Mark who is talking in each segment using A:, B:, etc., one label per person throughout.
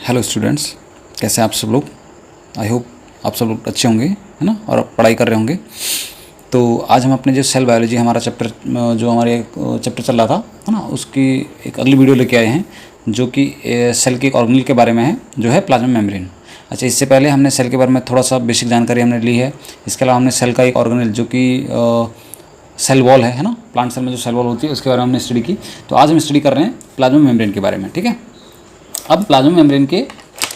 A: Hello students, कैसे हैं आप सब लोग। आई होप आप सब लोग अच्छे होंगे, है ना, और पढ़ाई कर रहे होंगे। तो आज हम अपने जो सेल बायोलॉजी हमारा चैप्टर जो हमारे चैप्टर चल रहा था, है ना, उसकी एक अगली वीडियो लेके आए हैं जो कि सेल के एक ऑर्गेनेल के बारे में है, जो है प्लाज्मा मेम्ब्रेन। अच्छा, इससे पहले हमने सेल के बारे में थोड़ा सा बेसिक जानकारी हमने ली है। इसके अलावा हमने सेल का एक ऑर्गेनेल जो कि सेल वॉल है ना, प्लांट सेल में जो सेल वॉल होती है उसके बारे में हमने स्टडी की। तो आज हम स्टडी कर रहे हैं प्लाज्मा मेम्ब्रेन के बारे में, ठीक है। अब प्लाज्मा मेम्ब्रेन के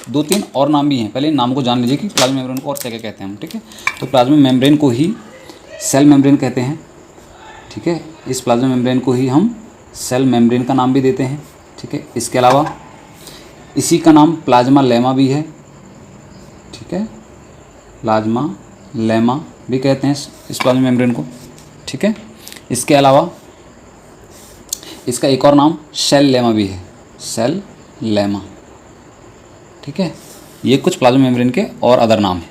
A: दो तीन और नाम भी हैं, पहले इन नामों को जान लीजिए कि प्लाज्मा मेम्ब्रेन को और क्या क्या कहते हैं हम, ठीक है। तो प्लाज्मा मेम्ब्रेन को ही सेल मेम्ब्रेन कहते हैं, ठीक है। इस प्लाज्मा मेम्ब्रेन को ही हम सेल मेम्ब्रेन का नाम भी देते हैं, ठीक है। इसके अलावा इसी का नाम प्लाज्मा लेमा भी है, ठीक है। प्लाज्मा लेमा भी कहते हैं इस प्लाज्मा मेम्ब्रेन को, ठीक है। इसके अलावा इसका एक और नाम सेल लेमा भी है, सेल लेमा, ठीक है। ये कुछ प्लाज्मा मेम्ब्रेन के और अदर नाम हैं,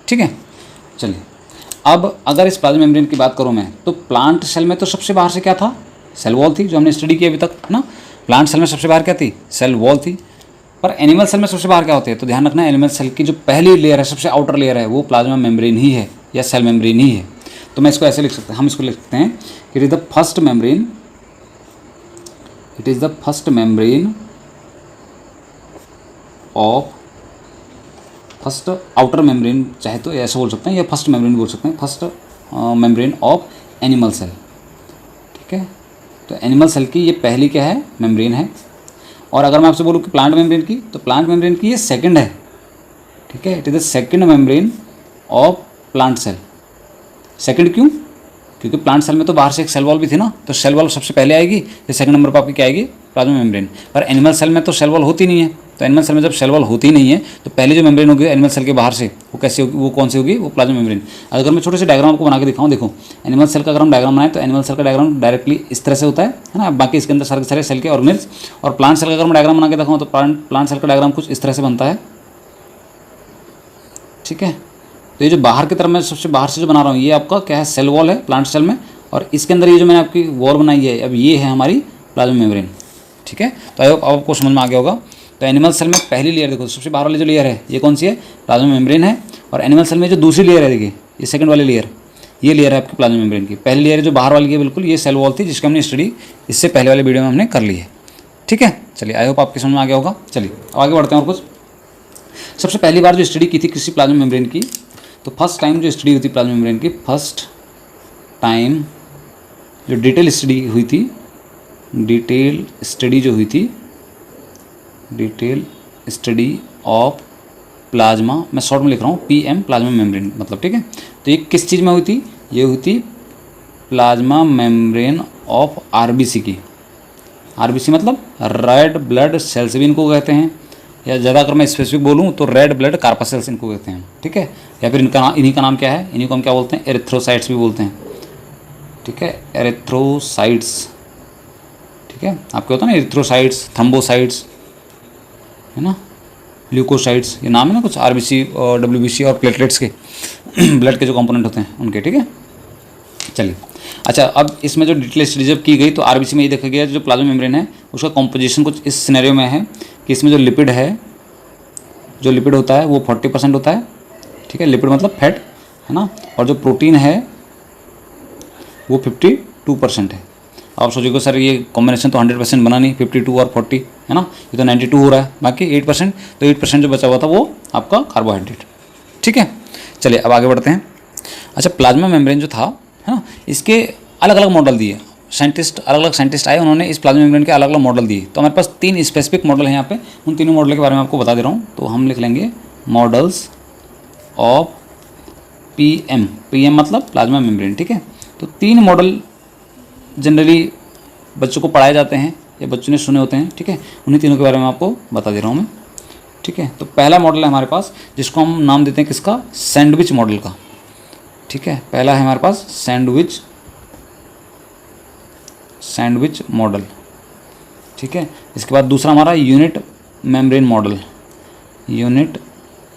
A: ठीक है। चलिए, अब अगर इस प्लाज्मा मेम्ब्रेन की बात करूँ मैं, तो प्लांट सेल में तो सबसे बाहर से क्या था, सेल वॉल थी, जो हमने स्टडी की अभी तक, है ना। प्लांट सेल में सबसे बाहर क्या थी, सेल वॉल थी। पर एनिमल सेल में सबसे बाहर क्या होती है, तो ध्यान रखना, एनिमल सेल की जो पहली लेयर है, सबसे आउटर लेयर है, वो प्लाज्मा मेम्ब्रेन ही है या सेल मेम्ब्रेन ही है। तो मैं इसको ऐसे लिख सकते हैं, हम इसको लिख सकते हैं कि it is the first membrane, it is the first membrane of first outer membrane, चाहे तो ऐसे बोल सकते हैं, या फर्स्ट मेम्ब्रेन बोल सकते हैं, first membrane of animal cell, ठीक है। तो एनिमल सेल की ये पहली क्या है, मेम्ब्रेन है। और अगर मैं आपसे बोलूँ कि प्लांट मेम्ब्रेन की, तो प्लांट मेम्ब्रेन की ये सेकंड है, ठीक है। It is the second membrane of plant cell. Second क्यों, क्योंकि प्लांट सेल में तो बाहर से एक सेल वॉल भी थी ना, तो सेल वॉल सबसे पहले आएगी, फिर सेकंड नंबर पर आपकी क्या आएगी, प्लाज्मा मेम्ब्रेन। पर एनिमल सेल में तो सेल वॉल होती नहीं है, तो एनिमल सेल में जब सेल वॉल होती नहीं है, तो पहले जो मेम्ब्रेन होगी एनिमल सेल के बाहर से, वो कैसे होगी, वो कौन सी होगी, वो प्लाज्मा मेम्ब्रेन। अगर मैं छोटे से डायग्राम आपको बना के दिखाऊँ, देखो एनिमल सेल का अगर हम डायग्राम बनाएं, तो एनिमल सेल का डायग्राम डायरेक्टली इस तरह से होता है ना। बाकी इसके अंदर सारे सारे सेल के ऑर्गेनेल्स। और प्लांट सेल का अगर मैं डायग्राम बना के दिखाऊँ, तो प्लांट सेल का डायग्राम कुछ इस तरह से बनता है, ठीक है। तो ये जो बाहर की तरफ मैं सबसे बाहर से जो बना रहा हूँ, ये आपका क्या है, सेल वॉल है प्लांट सेल में। और इसके अंदर ये जो मैंने आपकी वॉल बनाई है, अब ये है हमारी प्लाज्मा मेम्ब्रेन, ठीक है। तो आई होप आपको समझ में आ गया होगा। तो एनिमल सेल में पहली लेयर देखो, सबसे बाहर वाली जो लेयर है, ये कौन सी है, प्लाज्मा मेम्ब्रेन है। और एनिमल सेल में जो दूसरी लेयर है, देखिए ये सेकंड वाली लेयर, ये लेयर है आपकी प्लाज्मा मेम्ब्रेन की। पहली लेयर जो बाहर वाली है बिल्कुल, ये सेल वॉल थी, जिसकी हमने स्टडी इससे पहले वाले वीडियो में हमने कर ली है, ठीक है। चलिए, आई होप आपके समझ में आ गया होगा। चलिए अब आगे बढ़ते हैं। और कुछ सबसे पहली बार जो स्टडी की थी किसी प्लाज्मा मेम्ब्रेन की, तो फर्स्ट टाइम जो स्टडी हुई थी प्लाज्मा मेम्ब्रेन की, फर्स्ट टाइम जो डिटेल स्टडी हुई थी, डिटेल स्टडी जो हुई थी, डिटेल स्टडी ऑफ प्लाज्मा, मैं शॉर्ट में लिख रहा हूँ पीएम, प्लाज्मा मेम्ब्रेन मतलब, ठीक है। तो ये किस चीज़ में हुई थी, ये हुई थी प्लाज्मा मेम्ब्रेन ऑफ आरबीसी की। आरबीसी मतलब रेड ब्लड सेल्स भी इनको कहते हैं, या ज़्यादा अगर मैं स्पेसिफिक बोलूँ तो रेड ब्लड कार्पासेल्स इनको कहते हैं, ठीक है। या फिर इन्हीं का नाम क्या है, इन्हीं को हम क्या बोलते हैं, एरिथ्रोसाइट्स भी बोलते हैं, ठीक है। एरिथ्रोसाइट्स, ठीक है। आपके होता है ना एरिथ्रोसाइट्स, थ्रोम्बोसाइट्स, है ना, ल्यूकोसाइट्स, ये नाम है ना कुछ आरबीसी और डब्ल्यूबीसी और प्लेटलेट्स के ब्लड के जो कंपोनेंट होते हैं उनके, ठीक है। चलिए, अच्छा, अब इसमें जो डिटेल स्टडी जब की गई, तो आरबीसी में ये देखा गया जो प्लाज्मा मेम्ब्रेन है उसका कॉम्पोजिशन कुछ इस सिनेरियो में है कि इसमें जो लिपिड है, जो लिपिड होता है वो 40% होता है, ठीक है। लिपिड मतलब फैट, है ना। और जो प्रोटीन है वो 52% है। आप सोचोगे सर ये कॉम्बिनेशन तो 100% बना नहीं, 52 और 40, है ना, ये तो 92 हो रहा है, बाकी 8%, तो 8% जो बचा हुआ था वो आपका कार्बोहाइड्रेट, ठीक है। चलिए अब आगे बढ़ते हैं। अच्छा, प्लाज्मा मेम्ब्रेन जो था, है ना, इसके अलग अलग मॉडल दिए, साइंटिस्ट अलग अलग साइंटिस्ट आए, उन्होंने इस प्लाज्मा मेम्ब्रेन के अलग अलग मॉडल दिए। तो हमारे पास 3 स्पेसिफिक मॉडल हैं यहाँ पे, उन तीनों मॉडल के बारे में आपको बता दे रहा हूँ। तो हम लिख लेंगे मॉडल्स ऑफ पीएम, पीएम मतलब प्लाज्मा मेम्ब्रेन, ठीक है। तो 3 मॉडल जनरली बच्चों को पढ़ाए जाते हैं या बच्चों ने सुने होते हैं, ठीक है। उन्हीं तीनों के बारे में आपको बता दे रहा हूँ मैं, ठीक है। तो पहला मॉडल है हमारे पास, जिसको हम नाम देते हैं किसका, सैंडविच मॉडल का, ठीक है। पहला है हमारे पास सैंडविच मॉडल, ठीक है। इसके बाद दूसरा हमारा unit membrane model, unit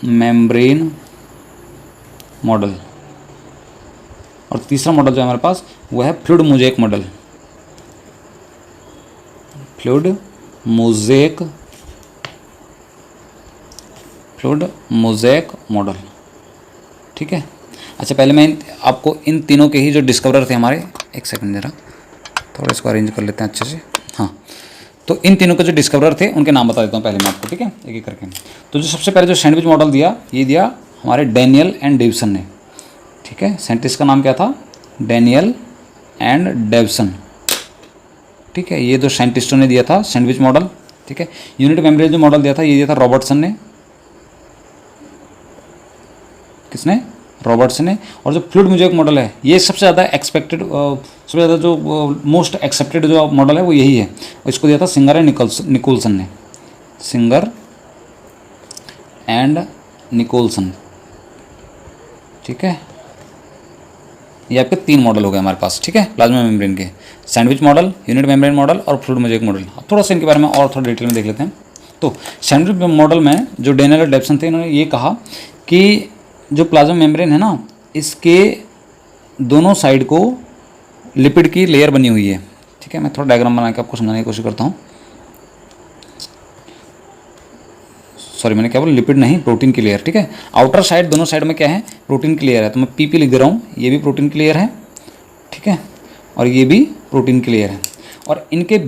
A: membrane model. और तीसरा मॉडल जो है हमारे पास वो है fluid mosaic model, fluid mosaic fluid mosaic model, ठीक है। अच्छा पहले मैं आपको इन तीनों के ही जो डिस्कवरर थे हमारे, एक सेकंड जरा थोड़ा इसको अरेंज कर लेते हैं अच्छे से। हाँ, तो इन तीनों के जो डिस्कवरर थे उनके नाम बता देता हूँ पहले मैं आपको, ठीक है, एक एक करके। तो जो सबसे पहले जो सैंडविच मॉडल दिया, ये दिया हमारे डैनियल एंड डेविसन ने, ठीक है। साइंटिस्ट का नाम क्या था? डैनियल एंड डेविसन, ठीक है। ये जो साइंटिस्टों ने दिया था सैंडविच मॉडल, ठीक है। यूनिट मेम्ब्रेन जो मॉडल दिया था, ये दिया था रॉबर्टसन ने, किसने? रॉबर्टसन ने। और जो फ्लूइड मोज़ेक मॉडल है, ये सबसे ज़्यादा एक्सपेक्टेड, सबसे ज़्यादा जो मोस्ट एक्सेप्टेड जो मॉडल है वो यही है। इसको दिया था सिंगर एंड निकोलसन ने, सिंगर एंड निकोलसन, ठीक है। ये आपके 3 मॉडल हो गए हमारे पास, ठीक है, प्लाज्मा मेम्ब्रेन के, sandwich model, unit membrane model और फ्लूइड मोज़ेक मॉडल। अब थोड़ा सा इनके बारे में और थोड़ा डिटेल में देख लेते हैं। तो सैंडविच मॉडल में जो डैनियल और डेविसन थे, इन्होंने ये कहा कि जो प्लाज्मा मेम्ब्रेन है ना, इसके दोनों साइड को लिपिड की लेयर बनी हुई है, ठीक है। मैं थोड़ा डायग्राम बना के आपको समझाने की कोशिश करता हूँ। सॉरी, मैंने क्या बोला? लिपिड नहीं, प्रोटीन की लेयर, ठीक है। आउटर साइड, दोनों साइड में क्या है? प्रोटीन की लेयर है। तो मैं पीपी लिख दे रहा हूँ, ये भी प्रोटीन की लेयर है, ठीक है, और ये भी प्रोटीन की लेयर है। और इनके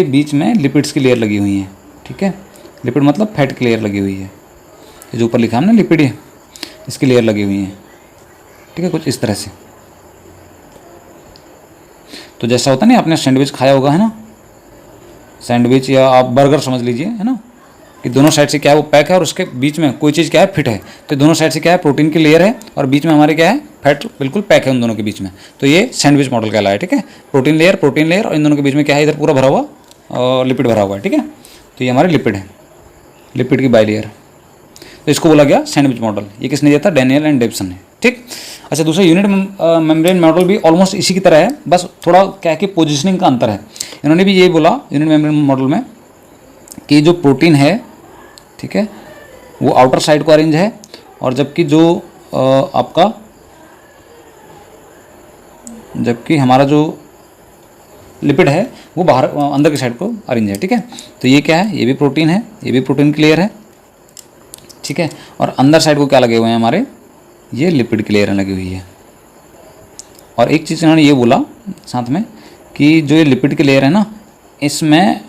A: बीच में लिपिड्स की लेयर लगी हुई है, ठीक है। लिपिड मतलब फैट की लेयर लगी हुई है, ये जो ऊपर लिखा है ना लिपिड, है इसकी लेयर लगी हुई है, ठीक है, कुछ इस तरह से। तो जैसा होता है ना, आपने सैंडविच खाया होगा, है ना, सैंडविच या आप बर्गर समझ लीजिए, है ना, कि दोनों साइड से क्या है वो पैक है और उसके बीच में कोई चीज़ क्या है? फिट है। तो दोनों साइड से क्या है? प्रोटीन की लेयर है और बीच में हमारे क्या है? फैट बिल्कुल पैक है उन दोनों के बीच में। तो ये सैंडविच मॉडल कहलाया है, ठीक है। प्रोटीन लेयर और इन दोनों के बीच में क्या है? इधर पूरा भरा हुआ लिपिड भरा हुआ है, ठीक है। तो ये हमारे लिपिड है, लिपिड की बाई लेयर। तो इसको बोला गया सैंडविच मॉडल। ये किसने दिया था? डैनियल एंड डेविसन ने, ठीक। अच्छा, दूसरा यूनिट मेम्ब्रेन मॉडल भी ऑलमोस्ट इसी की तरह है, बस थोड़ा क्या है कि पोजिशनिंग का अंतर है। इन्होंने भी यही बोला यूनिट मेम्ब्रेन मॉडल में कि जो प्रोटीन है, ठीक है, वो आउटर साइड को अरेंज है, और जबकि हमारा जो लिपिड है वो बाहर अंदर की साइड को अरेंज है, ठीक है। तो ये क्या है? ये भी प्रोटीन है, ये भी प्रोटीन की लेयर है, ठीक है। और अंदर साइड को क्या लगे हुए हैं हमारे? ये लिपिड की लेयर लगी हुई है। और एक चीज़ इन्होंने ये बोला साथ में कि जो ये लिपिड की लेयर है ना, इसमें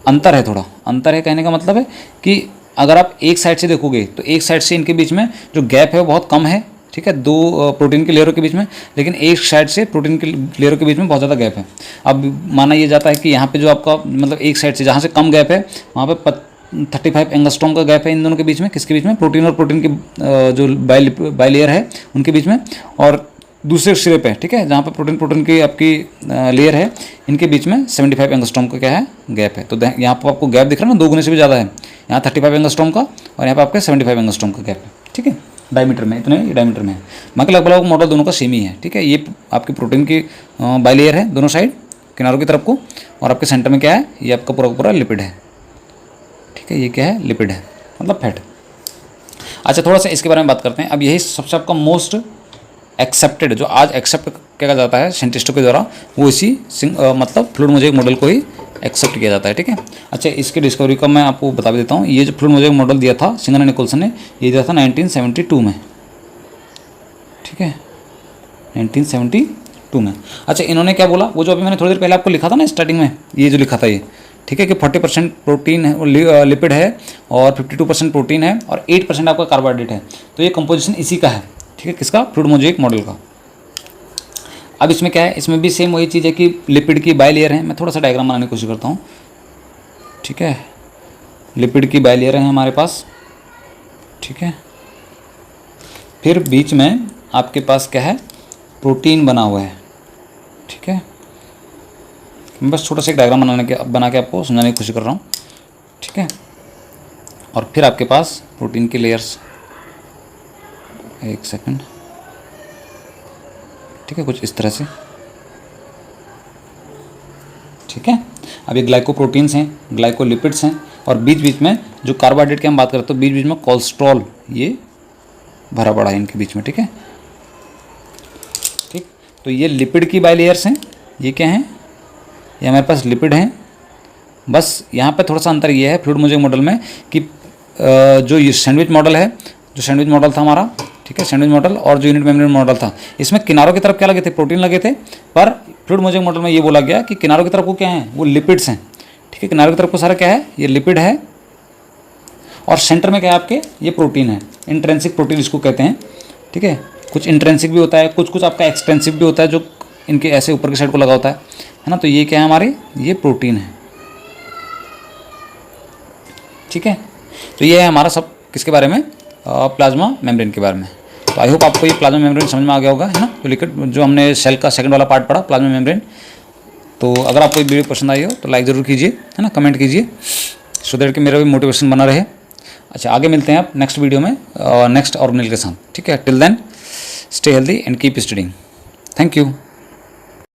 A: अंतर है, थोड़ा अंतर है। कहने का मतलब है कि अगर आप एक साइड से देखोगे तो एक साइड से इनके बीच में जो गैप है वो बहुत कम है, ठीक है, 2 प्रोटीन की लेयरों के बीच में। लेकिन एक साइड से प्रोटीन की लेयरों के बीच में बहुत ज़्यादा गैप है। अब माना ये जाता है कि यहाँ पे जो आपका मतलब एक साइड से जहाँ से कम गैप है वहाँ पे 35 एंगस्ट्रॉम का गैप है इन दोनों के बीच में। किसके बीच में? प्रोटीन और प्रोटीन की जो बाई लेयर है उनके बीच में। और दूसरे सिरे पे, ठीक है, जहाँ पर प्रोटीन की आपकी लेयर है, इनके बीच में 75 एंगस्ट्रॉम का क्या है? गैप है। तो यहाँ पर आपको गैप दिख रहा है ना, 2 गुने से भी ज़्यादा है। यहाँ 35 एंगस्ट्रॉम का और यहाँ पर आपके 75 एंगस्ट्रॉम का गैप है, ठीक है, डायमीटर में, इतने डायमीटर में है। बाकी लगभग मॉडल दोनों का सेम ही है, ठीक है। ये आपकी प्रोटीन की बाई लेयर है दोनों साइड किनारों की तरफ को, और आपके सेंटर में क्या है? ये आपका पूरा लिपिड है, ठीक है। ये क्या है? लिपिड है, मतलब फैट। अच्छा, थोड़ा सा इसके बारे में बात करते हैं। अब यही सबसे आपका मोस्ट एक्सेप्टेड, जो आज एक्सेप्ट किया जाता है साइंटिस्टों के द्वारा, वो इसी मतलब फ्लूइड मोज़ेक मॉडल को ही एक्सेप्ट किया जाता है, ठीक है। अच्छा, इसकी डिस्कवरी का मैं आपको बता भी देता हूँ। ये जो फ्लूइड मोज़ेक मॉडल दिया था सिंगर एंड निकोलसन ने, ये दिया था 1972 में, ठीक है, 1972 में। अच्छा, इन्होंने क्या बोला? वो जो अभी मैंने थोड़ी देर पहले आपको लिखा था ना स्टार्टिंग में, ये जो लिखा था ये, ठीक है, कि 40% प्रोटीन है, लिपिड है, और 52% प्रोटीन है, और 8% आपका कार्बोहाइड्रेट है। तो ये कंपोजिशन इसी का है, ठीक है, किसका? फ्लूइड मोज़ेक मॉडल का। अब इसमें क्या है? इसमें भी सेम वही चीज़ है कि लिपिड की बाई लेयर है। मैं थोड़ा सा डायग्राम बनाने की कोशिश करता हूँ, ठीक है। लिपिड की बाई लेयर है हमारे पास, ठीक है। फिर बीच में आपके पास क्या है? प्रोटीन बना हुआ है, ठीक है। मैं बस छोटा सा एक डायग्राम बना के आपको समझाने की कोशिश कर रहा हूँ, ठीक है। और फिर आपके पास प्रोटीन की लेयर्स, एक सेकंड, ठीक है, कुछ इस तरह से, ठीक है। अब ये ग्लाइकोप्रोटीन्स हैं, ग्लाइकोलिपिड्स हैं, और बीच बीच में जो कार्बोहाइड्रेट की हम बात करते हैं तो बीच बीच में कोलेस्ट्रॉल ये भरा पड़ा है इनके बीच में, ठीक है, ठीक। तो ये लिपिड की बाई लेयर्स हैं। ये क्या हैं? ये हमारे पास लिपिड हैं। बस यहाँ पे थोड़ा सा अंतर ये है फ्लूइड मोज़ेक मॉडल में कि जो ये सैंडविच मॉडल है, जो सैंडविच मॉडल था हमारा, ठीक है, सैंडविच मॉडल और जो यूनिट मेम्ब्रेन मॉडल था, इसमें किनारों की तरफ क्या लगे थे, प्रोटीन लगे थे, पर फ्लूइड मोज़ेक मॉडल में ये बोला गया कि किनारों की तरफ को क्या है, वो लिपिड्स हैं, ठीक है, किनारों की तरफ को सारा क्या है, ये लिपिड है, और सेंटर में क्या है आपके, ये प्रोटीन है, इंट्रेंसिक प्रोटीन इसको कहते हैं, ठीक है, कुछ इंट्रेंसिक भी होता है, कुछ कुछ आपका एक्सटेंसिव भी होता है, जो इनके ऐसे ऊपर की साइड को लगा होता है ना, तो ये क्या है हमारे, ये प्रोटीन है, ठीक है। तो ये है हमारा सब किसके बारे में, प्लाज्मा मेम्ब्रेन के बारे में। तो आई होप आपको ये प्लाज्मा मेम्ब्रेन समझ में आ गया होगा, है ना, जो लिक्विड जो हमने सेल का सेकंड वाला पार्ट पढ़ा, प्लाज्मा मेम्ब्रेन। तो अगर आपको ये वीडियो पसंद आई हो तो लाइक ज़रूर कीजिए, है ना, कमेंट कीजिए, सो दैट कि मेरा भी मोटिवेशन बना रहे। अच्छा, आगे मिलते हैं आप नेक्स्ट वीडियो में नेक्स्ट ऑर्गेनल के साथ, ठीक है। Till then stay healthy and keep studying. Thank you.